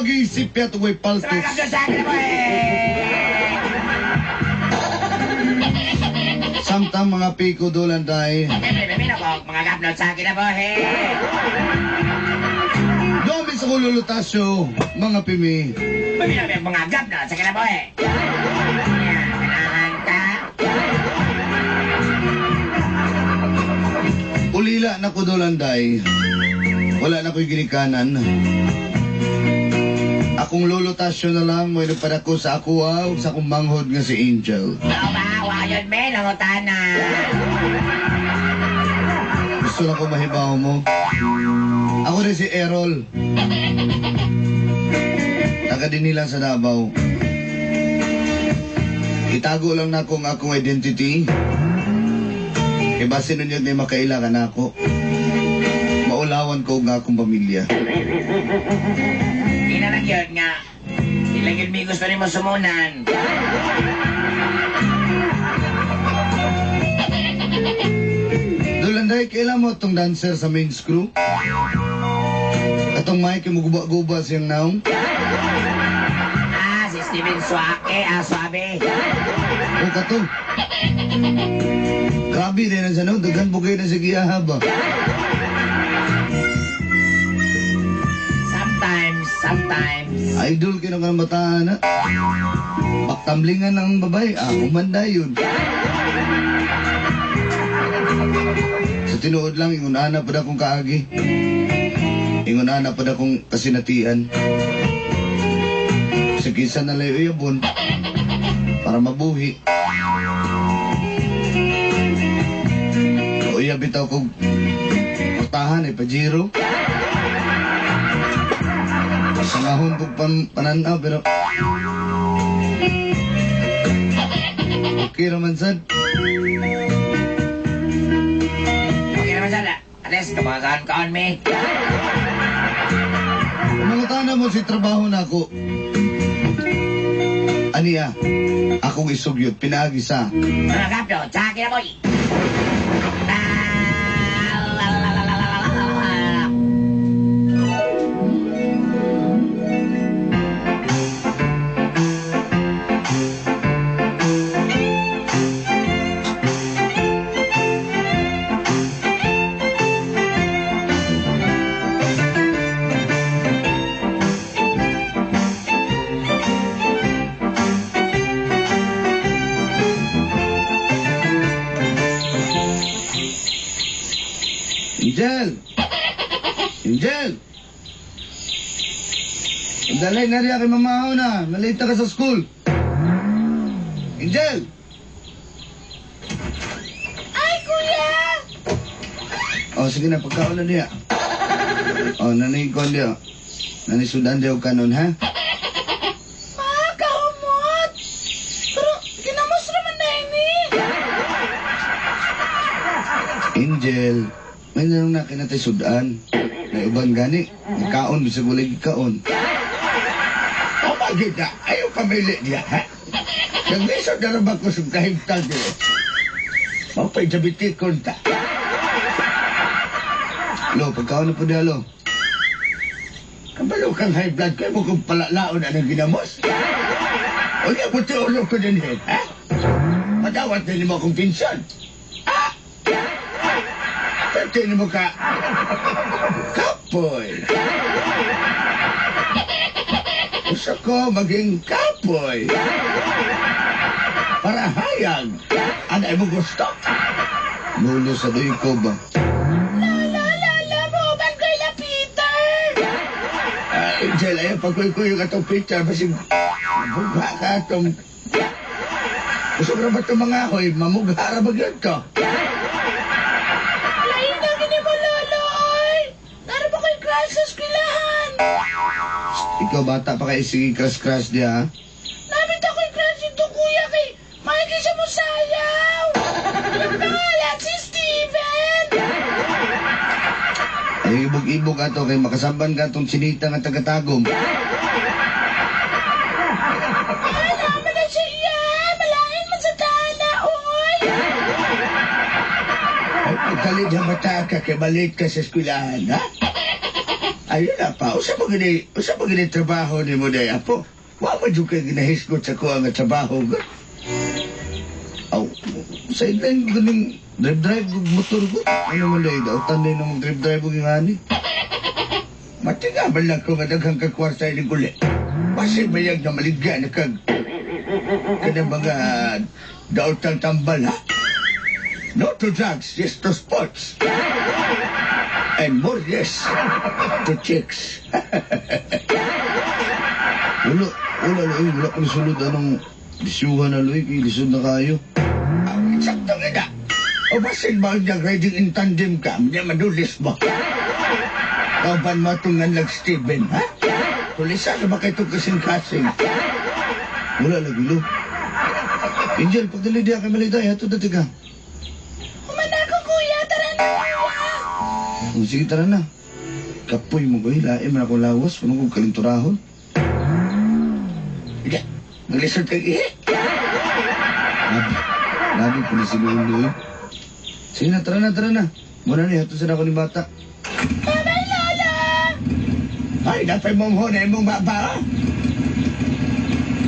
mag-iisip ya tuway paltos. Sabagap na sa akin na boy! Samtang mga piko dolan tayo. Pipipipino ko, mga gapnot sa akin na boy! Domi sa kululutasyo, mga pimi. Pipipipino mga gapnot sa akin na boy! Yan, kailangan ka. Ulila na ko dolan day. Wala na ko'y ginikanan. Akong lulutasyo na lang mo para ko sa akuaw sa akong manghod nga si Angel. Ano ba? Wayon men, ang utana. Gusto na ko mahibaw mo. Ako rin si Errol. Taga din nilang sa Davao. Itago lang na akong akong identity. E base nun yun may makailangan ako. Maulawan ko nga akong pamilya. Hindi na lang yun nga. Ilang yun may gusto rin mo sumunan. Dolanday, kailan mo itong dancer sa main screw? Atong Mike, yung guba-guba siyang naong? Ah, si Steven Suake, Suabe. O kato. Grabe din ang sanaw, dagan bugay na sa giyahaba. Sometimes. Idol ka ng bataan na. Baktamlingan ng babae, umanda yun. Sa tinuod lang, ingunana pa na kong kaagi. Ingunana pa na kong kasinatian. Sa kisa na layo yabon, para mabuhi. O iya bitaw kong portahan, pajiro. Sangahon kong pananaw, pero okay naman, sad. Okay naman sana. Alis, kabagaan me. Umangutana mo si trabaho na ako. Aniya, akong isugyot, pinaagi sa. Mga gapnot sa akin na boy! Angel! Angel! Dali na rin kay mamahaw na. Malita ka sa school. Angel! Ay, kuya! Sige na, pagkaon na niya. Nanay ko niya. Nanay sudan diyo kanon, ha? Kahumot! Pero, ginamos naman na ini. Angel, may nanong na kinatay sudan. Na uban gani. Kaon, bisa gulig kaon. Pagid na, ayaw pamili niya, ha? Nag-iso na naman ko sa kahimtang niya. Mapay jabitik ko nita. Lo, pagkaon na po niya, lo. Kabalo kang high blood kayo mo kung palalaon na ng ginamos. O niya, buti ulo ko din, ha? Madawat din mo akong pinsan. Ah! Pwede mo ka... Kapoy! Gusto ko maging kapoy. Para hayag. Ano mo gusto? Nulo sa doy ko ba? Lala mo, man ko'y lapitan. Angel, ayaw pagkuy-kuyo ka itong picture. Basig, mabugha ka itong... Gusto ko na ba itong mga ahoy? Mamughara ba yun to? Lain na gini mo, loloy. Naro ba ko'y crush sa eskwelahan? Ikaw bata pa kayo, sige crush-crush diya, ha? Namit ako'y crush ito, kuya, kay makikisa mo sayaw. Yung pangalan, si Steven. Ay, ibog-ibog ato kay makasamban ka itong sinita nga tagatagom. Ano naman na siya? Malain man sa tana, oy. Ay, pagkalit na mata ka, kay balik ka sa eskwelahan, ha? Ayun na pa, usa pa gini trabaho ni mo day, apo. Wa pa dyan kayo ginahisgot sa kuha nga trabaho. Aw, sa ilan ganing drive motor ko. Ano man day, dautan din ng drive ko yung ani. Matigaban lang ko nga daghang kakwarsa ining kuli. Basi bayag na maligya na kag kanang mga daotang tambal, ha? No to drugs, yes to sports. And more, yes, to chicks. Wala kang sulod anong bisyuhan na Loy, kay lisod na kayo. Sakto nga. O basin ba yung riding in tandem ka? Hindi madulis mo. Kauban mo itong nag Steven, ha? Tulisan na ba kayo itong kasing-kasing? Wala lagi Lo. Angel, pagdali diya kay Maliday, hato dati ka. Humana ko, kuya. Tara na, kuya. Sige, tara na. Kapoy mo ba, hilain man ako lawas, kung kong kalinturahon. Hindi, maglisod kang ihi. Labi po na si Loy. Sige na, tara na. Muna na, hato sa ako ni bata. Bye-bye, Lola. Ay, dapat mong hunay mong baba, ha?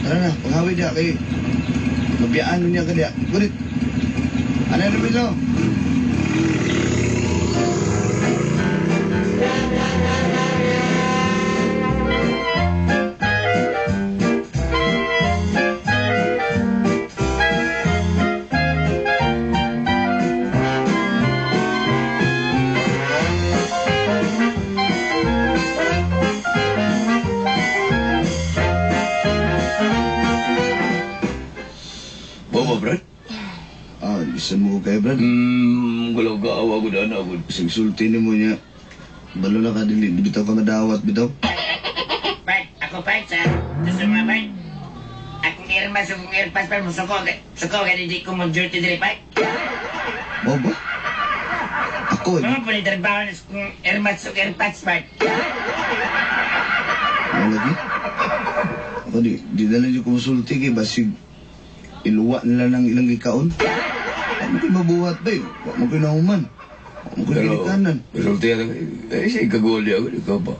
Tara na, paghawi diya kay... Mabiyaan mo niya ka diya. Gunit. Ano naman Lo? Bawa, Brad? Isan mo ko kayo, Brad. Gulaw ka, awa ko na ako. Sulti ni mo niya. Balo na ka, dili bitaw ka madawat, bitaw. Bart, ako Bart, sa gusto mo Bart? Akong irma, sukong irpas pa mo, suko, hindi ko mo duty dili, Bart. Mo ba? Ako, Mga po ni trabaho na sukong irma, sukong irpas, Bart. ano lagi? Ako, di na lang yung kumusulti kay basig iluwa nila ng ilang gikaon. Ano kayo mabuhat ba eh? Huwag mo kayo nahuman. Huwag mo kayo ginikanan. Resulta yan. Siya kagol niya ako, ikaw ba?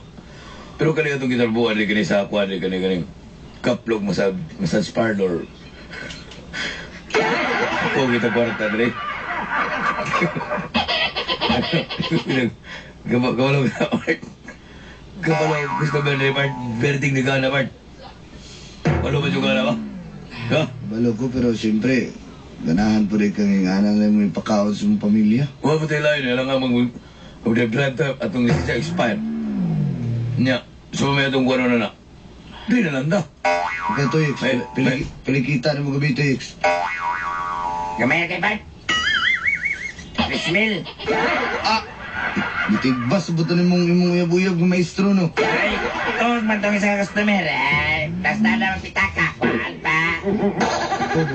Pero kanina itong gitarbuhan, kanina sa akwan, kanina kaplog massage parlor. Ako kita kwarta, dre. Gawalaw na, Bart. Gawalaw, gusto ba na, Bart? Berting ni Gana, Bart. Wala ba yung Gana ba? Ha? Balo ko, pero siyempre, ganahan po rin kang anan na mo ipakaon sa mong pamilya. Wala pa tayo lain, alam nga mag-blood tap atong lisensya expire. Nya, so may atong kuwano na na. Di na nanda. Kaya to, X, pilikita na mo gabi to, X. Gamay na kay Bart. Bismil. Bitigbas, buto ni mong imong uyab-uyab ng maestro, no? Ay, ito man itong isang customer, eh. Tapos na naman pitaka, kuhaan pa. Ako,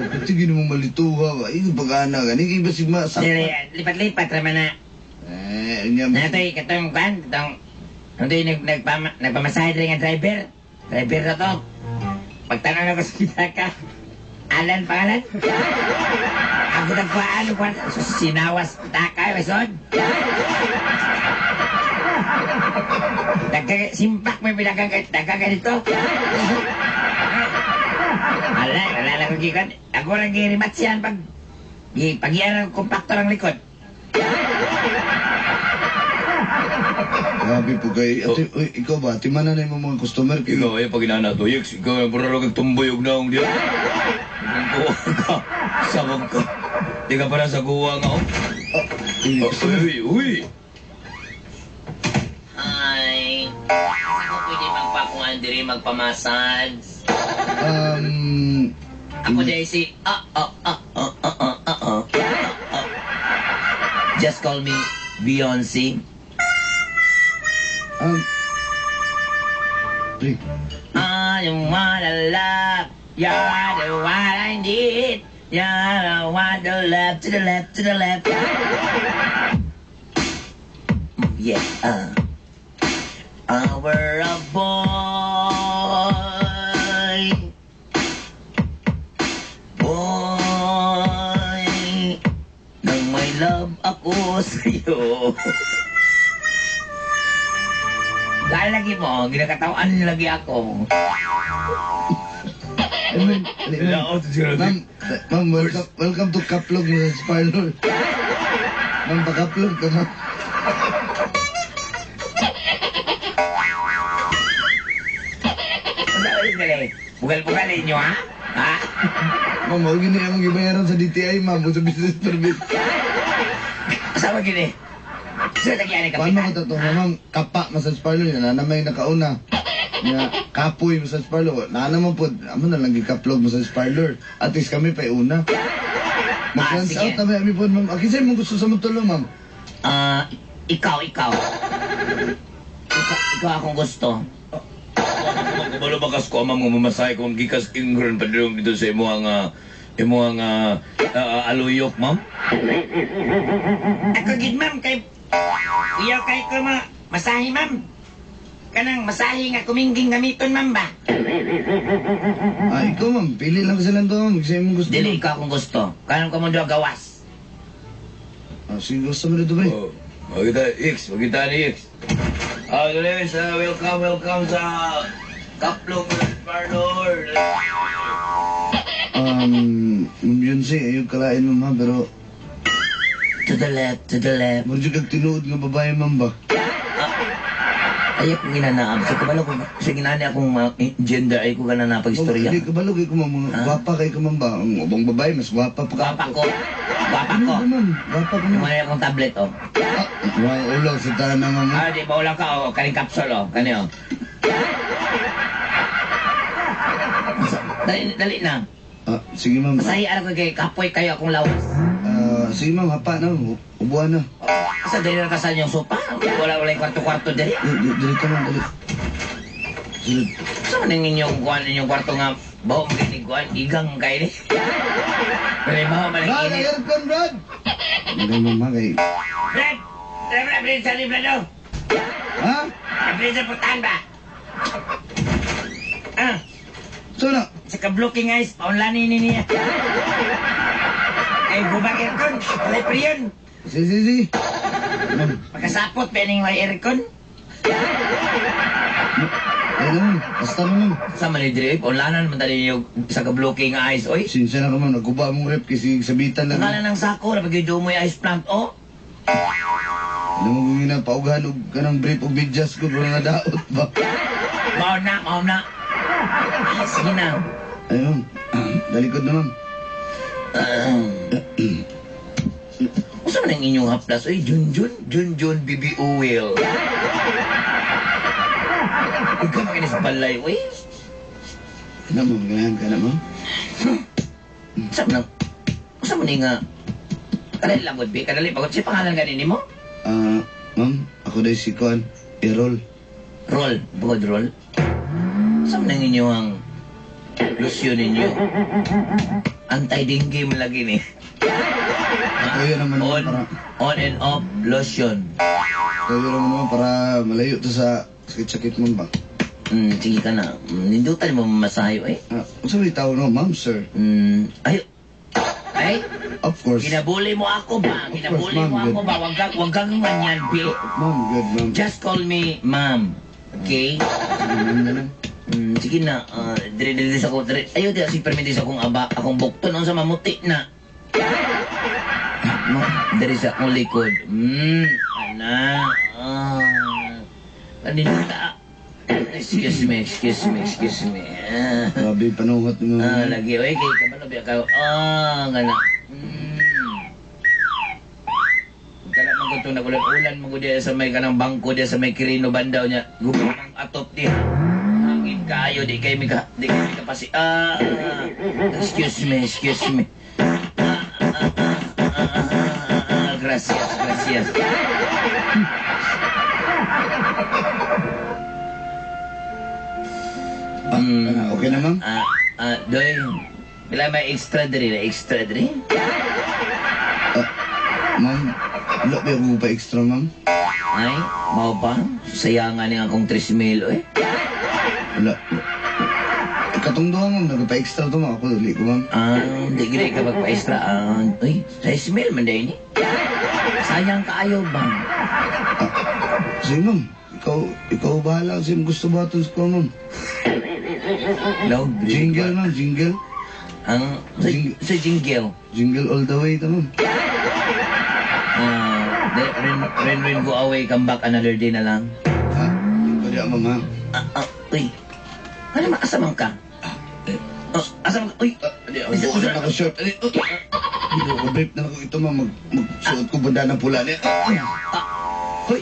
pati gini mong malituha, ba? Ito pag-ana, gani, kaya ba sigma, Dili, lipat-lipat naman na. Inyam. Natoy, katong kuhaan, natoy nagpamasahe rin nga driver. Driver na to. Pagtanong na ko sa pitaka, Alan pangalan? Ako nagpaan, sinawas pitaka, Wesod. Simpak may dagang dito. Wala lang kong gikon. Ako lang girimat siyan pag-iyan ng kompaktor ang likod. Grabe po kayo. Ate, uy, ikaw ba? Timanan na yung mga customer. Ikaw ay pag inana to, Yex. Ikaw ay pura lang tumboy og naong diya. Kuha ka. Sabag ka. Di ka para sa kuha nga, oh. Uy. Ay, ako pwede magpakuhan diri magpamassage. Ako dahil si Just call me Beyonce. Pre, I don't wanna love, you're the one I need. You're the one to the left, to the left, to the left. Yeah, We're a boy. Boy, nang may love ako sa'yo. Dahil lagi mo, ginakatawan lagi ako. Ay, ma'am. Ali, ma'am. Ako, siguro. Ma'am, welcome to Kaplog Massage Parlor. Ma'am, pakaplog ka, ma'am. Sabi gali, bugal-bugalin nyo ha? Ha? Ma'am, huwag yun yung gibayaran sa DTI, ma'am. O sa business permit. Asawa gini. Sino nagyari ka? Paano ko tatong, ma'am? Kapa Massage Parlor yan. Na may nakauna. Nga, kapoy Massage Parlor. Na naman po, amo na lang Kaplog Massage Parlor. At least kami pa una. Mag-hands sige. out kami po, ma'am. Kasi mo gusto sa mong tulong, ma'am. Ikaw. Ikaw akong gusto. Kabalo bakas ko amang mamasahe kung gikas ingron pa dito sa imuhang aluyok, ma'am. Ako gid ma'am kay Uyaw kay ko masahi ma'am. Kanang masahi nga kumingging gamiton ma'am ba? Ikaw, ma'am. Pili lang sa lang to, ma'am. Kasi mo gusto. Dili ikaw akong gusto. Kanang ko mo doon gawas. Sige, gusto mo dito, pre. Oh, magkita ni X. Guys, welcome sa Kaplong Parlor. Yun ayun kalain, ma'am, ha, pero To the left. mo dyan kag tinuod nga babae, ma'am, ba? Ay akong ginanaam. Sa kabalo ko, sa ginani akong gender ay ko ganana pag-istorya. Hindi, kabalo kayo ko, ma'am. Gwapa kayo ko, ma'am, ba? Ang ubang babae, mas gwapa pa ka. Gwapa ko. Ano ba, ma'am? Gwapa ko, ma'am. May akong tablet oh. Wow, ulo, sa tahan na, ma'am. Di ba ulang ka oh, kaning capsule oh, kani oh. Dali na. Sige, ma'am. Masahi ara ko kay kapoy kayo akong lawas. Sige, ma'am, hapa na. Ubuan na. Asa dali na kasan yung sopa? Wala yung kwarto-kwarto dali. Dali ka, ma'am, dali. Sulod. Saan man yung kuhan ninyong kwarto nga baho maginig kuhan? Igang kayo ni. Pero baho man ang Brad, init. aircon, Brad! Hindi, ma'am, ha, kay... Brad! Brad sa librado! Ha? Brad sa portahan ba? So na? Sa ka-blocking eyes, paunlani ni niya. Ay, bubak aircon. Walay pa yun. Sige. Ma'am, Pagkasapot, pening may aircon. ayun na, ma'am. Basta na, ma'am. Sa manidri, paunlanan man tali yung sa ka-blocking eyes. Oy, Sinsya na ka, ma'am. Nagkuba mong rep kasi sabitan lang. Nakala ng sako, napag-ido mo yung ice plant, oh. Alam mo kung paugahan og kanang brief o bidyas ko, pero nga daot ba? Maon na. Sige na. Ayun, dalikod na, ma'am. Saan man ang inyong haplas? Oy, Junjun BB Oil. Huwag ka makinis balay, oy. Ano, ma'am? Ganahan ka na, ma'am? Saan man nga? Kadali lang, good be. Kadali, pagod siya pangalan ganini mo? Ma'am, ako dahil si Kuan, Errol. Roll, bukod roll. Saan man ang inyong lotion ninyo? Anti-dengue mo lagi ni. Kaya naman naman para... On and off lotion. Kaya naman para malayo to sa sakit-sakit, ma'am ba? Sige ka na. Nindutan mo masayo eh. Sa may tao, no, ma'am, sir? Ayo. Ay, Of course. ginabuli mo ako ba? Ginabuli ma'am, mo ako good. ba? Wag kang manyan, B. Ma'am, good, ma'am. Just call me ma'am. Okay? Ma'am na lang. Sige na. Dire sa ko. Ayaw di si permitis akong akong bukton. Ang sa mamuti na. Dire sa akong likod. Ana. Kanina. Excuse me. Grabe, panuhat mo. Lagi. Oy, kay kabalo biya ka. Gana. Kala magutong nagulan-ulan mo diya sa may kanang bangko diya sa may Kirino Bandaw niya. Gupang atop diya. Hangin kayo di kay mi kapasi. Excuse me. Gracias. Okay na, ma'am? Doy, bila may extra diri. Ma'am, wala ba ako pa extra, ma'am? Ay, mau pa? Sayangan niya akong 3,000 eh. Wala. Katong doon, ma'am, nagpa-extra to, ma'am. Ako, dali ko, ma'am. Hindi gina ka magpa-extra. Uy, 6,000 man dahil ni. Sayang kaayo ba? Sige, ma'am. ikaw bahala kasi gusto ba ito sa ma'am. Loud. Jingle ma'am, jingle. Ang sa jingle. Jingle all the way ito ma'am. Ren go away, come back another day na lang. Ha? Kaya ma'am ha? Uy. Ano ba, asamang ka? Asamang ka? Uy. Bukas na ako short. Hindi ko brief na ako ito ma'am. Magsuot ko banda ng pula niya. Uy.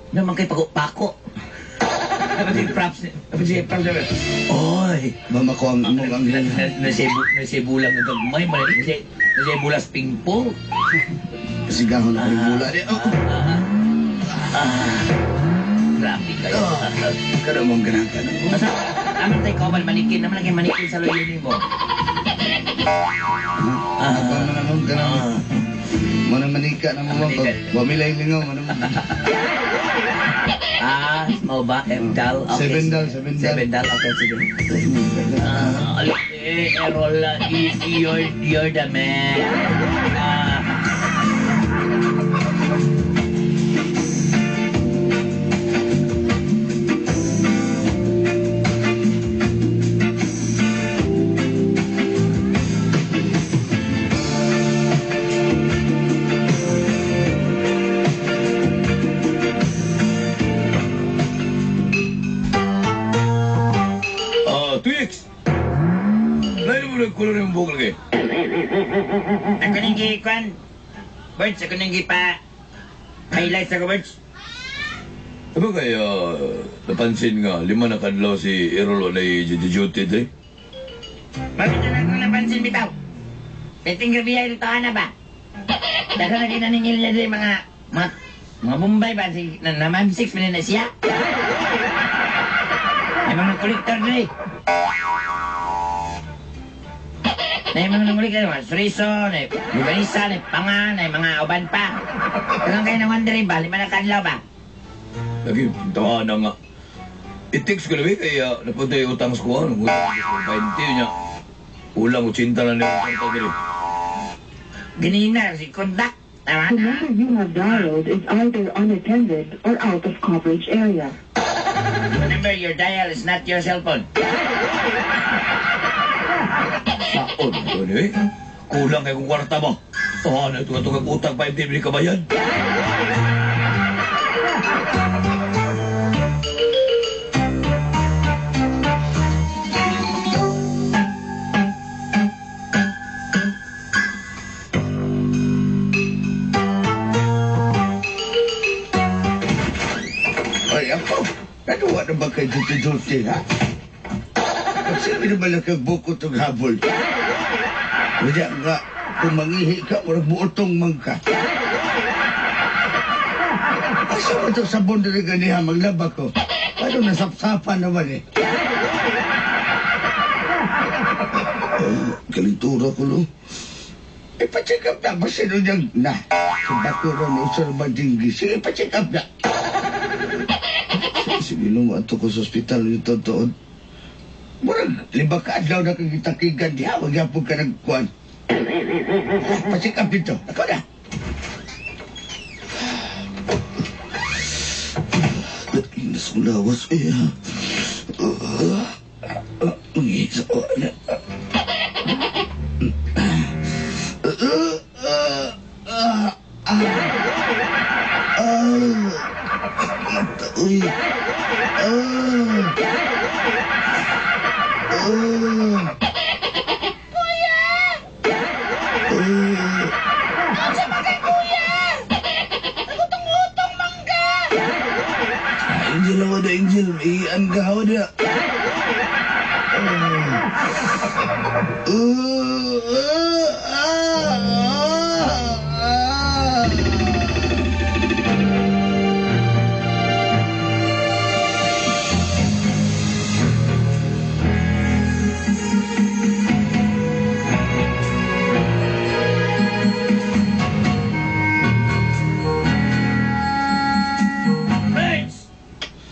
Naman kay pako. Dapat si props. Oy. Ma'am ako ang Nasibulang ng gagmay. Nasibulas pingpong. Sigahon ako ng pula niya. Grabe kayo. Kada mong ganang ka na. Masa, aman tayo kauban manikin. Naman lagi manikin sa loyoni mo. Apa man naman ganang. Manamanika na mo ma'am. Wamilay lingaw. Mau ba? Dal? Okay. Seven dal. Okay, sige. Errol, you're the man. Twix! Lain mo nagkulor yung buhok lagi. Ako nang gikwan. Birds, ako nang gipa. Highlights ako, Birds. Ano kaya napansin nga, 5 na kadlaw si Errol na i-duty dre? Bakit na lang napansin bitaw? Peting gabi ay lutaan na ba? Daka na kinaningil niya din mga Bombay ba? Naman 6 minutes na siya. Ay mga kolektor dre. Na yung mga nangulik na suriso, na buganisa, na pangan, na mga uban pa. Kailan kayo nang wondering ba? 5 na kadlaw ba? Lagi, tawa na nga. I-text ko na ba kaya napunta yung utang sa kuha. Utang ko 20 niya. Ulang 80 na niya utang dre. Ganina, si Kondak. Tama The na. number you have dialed is either unattended or out of coverage area. Remember, your dial is not your cellphone. Saon ito ni? Kulang kay kong kwarta mo. Tawa na ito katong utang 5 din ka bayad. Ay, ako. Nagawa na ba kayo duty-duty, ha? Kasi naman lang kagbuko itong habol. Kaya nga, kung mangihi ka, murag buotong man ka. Asa mo itong sabon na ganiha, maglaba ko? Paano nasapsapan naman eh? Kalintura ko lo. Ipa-check up na, basta nun yung na. Sa bakuro na usar madinggi. Sige, ipa-check up na. Sige lumato ko sa ospital yung totoon. Murag, 5 ka adlaw na kagitakigan diha, magyapon ka nagkuhan. Pa-check up dito. Ako na. Inas ko lawas eh ha. Isa ko na. Uy. Unsa ba kay kuya? Nagutong-utong mangga. Angel ako na Angel. Iyan ka ako na. Birds!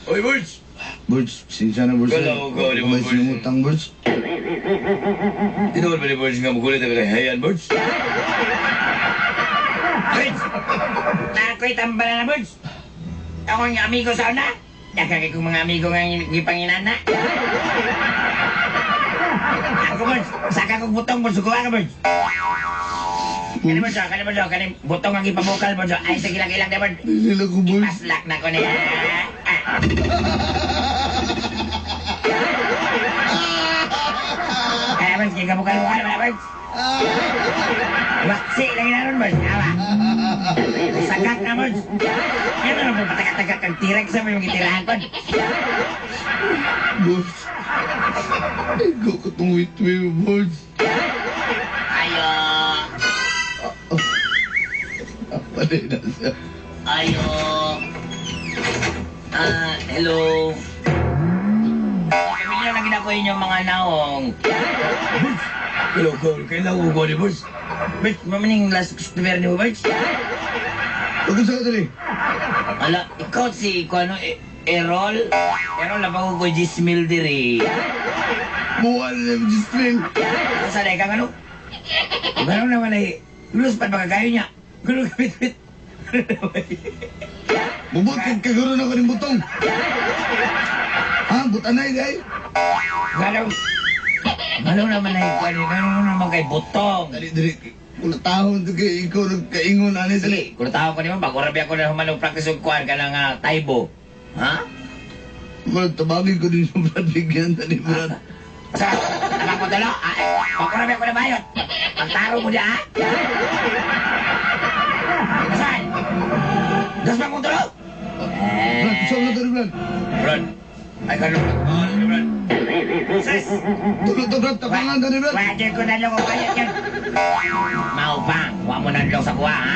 Oy, Birds! Birds, sinsya na Birds. Galaw ka, di ba, May Birds? sinumutang Birds. Tinuwan ba ni Birds nga magulit ang hayan, Birds? Birds! Ako'y tambala na, Birds. ako yung amigo sa una. Yakakay kong mga amigo nga gipanginana. Ako, Birds, saka kong butong, Birds, sukuha ka, Birds. Kani, Birds, kani, butong ang ipabukal, Birds. Ay, sige lang, ilang, Birds. Nila ko, boy. Ipaslak na ko niya. Kaya, Birds, kaya kabukal-bukal, Birds. Waksi lang yun, Birds. Awa. Sagak na, Birds. Yan na naman, patagak-tagak ang T-Rex sa mga gitirahan ko. Boss. Ikaw ka itong wit-wit mo, boss. Ayo. Apa din na siya. Ayo. Hello. Kami lagi na ko inyong mga naong. Hello, Cole. Kailangan ko ni boss. Birds, mamaning last customer ni mo, Birds. Ako sa katali. Ala, ikaw si, kung ano, Errol? Errol, napag ko Gismil diri. Buwan na yung Gismin. Sanay kang ano? Gano'n naman ay, lulus pa magkakayo niya. Gano'n kapit-pit. Bubutog ka gano'n ako ng butong. Ha? Butanay, gay? Gano'n. Gano'n naman ay, gano'n naman kay Butong. Dali. Kung natahon ito kay ikaw nagkaingon, anay, dali. Dali, kung tao ko naman, pag-urabi ako na humanong practice yung kuhan ka ng Taibo. Ha? Brad, tabagin ko din yung Brad, bigyan, dali, Brad. Sa, alam ko dalo, pag-urabi ako na bayot. Pagtaro mo niya, ha? Nasaan? Das ba kong dalo? Brad, saan na dali, Brad? Brad. Ay, gano'n. Brad. Sis! Tulog to, Brad, tapangan dali, Brad. Wajan ko na lang ang bayot yan. Maupang, huwag mo na lang sa kuha, ha?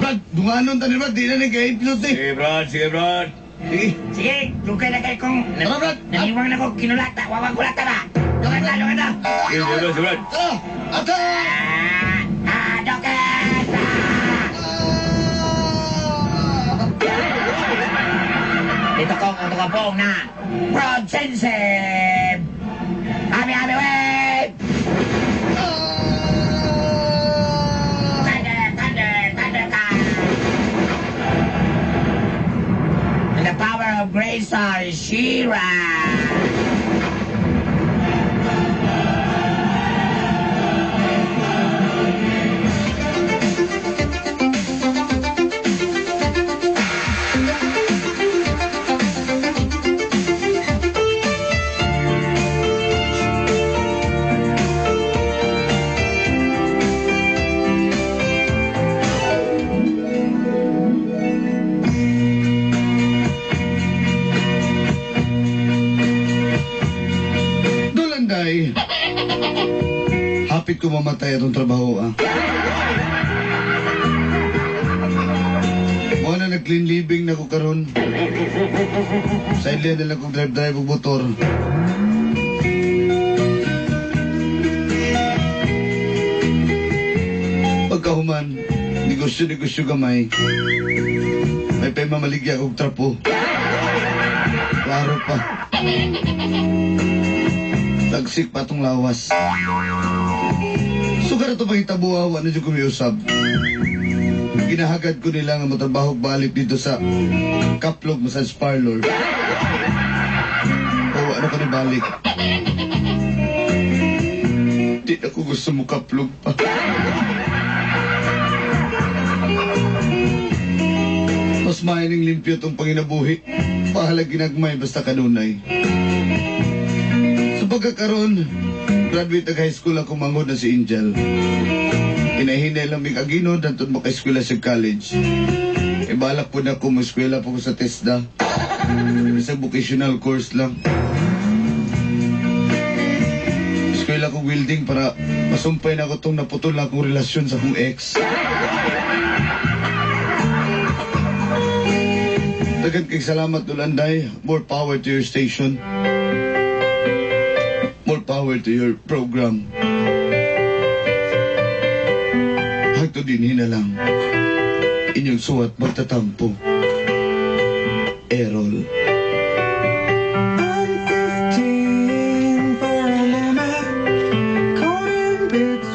Brad, dunganon tani, Brad, di na ni kay-upload, eh. Sige, Brad. Sige, Brad. Sige. Sige, lukay na kayo kung... Tara, Brad! Naniwang na ko, kinulata, wawag kulata ba? Lukat na! Sige, Brad. Sige, Brad. Tara! Ata! Doket! Dito kong ang tukapong na Broad Sensitive! Ami, wait! Thunder ka! And the power of Great Star is She-Ra! Dolanday. Hapit ko mamatay atong trabaho, ah. Mga na nag-clean living na ko karon. Sideline na lang kong drive-drive og motor. Pagkahuman, negosyo gamay. May pay mamaligya og trapo. Klaro pa. Tagsik pa tong lawas. Sugar ito pangitabuha, ano dyan kumiusap. Ginahagad ko nila nga matrabaho balik dito sa Kaplog Massage Parlor. O ano ka ni balik? Di ako gusto mo kaplog pa. Mas mahining limpyo tong panginabuhi. Pahalag ginagmay basta kanunay. Sa pagkakaroon, graduate ng high school ako mangod na si Angel. Inahinay lang may kaginod at maka-eskwela sa college. Ibalak po na ako mag-eskwela po ko sa TESDA. Isang vocational course lang. Eskwela ko welding para masumpay na ako itong naputol na akong relasyon sa akong ex. Dagan kay salamat, Dolanday. More power to your station. More power to your program. Hagto din na lang. Inyong suwat magtatampo. Errol. I'm 15 for a moment, caught in between.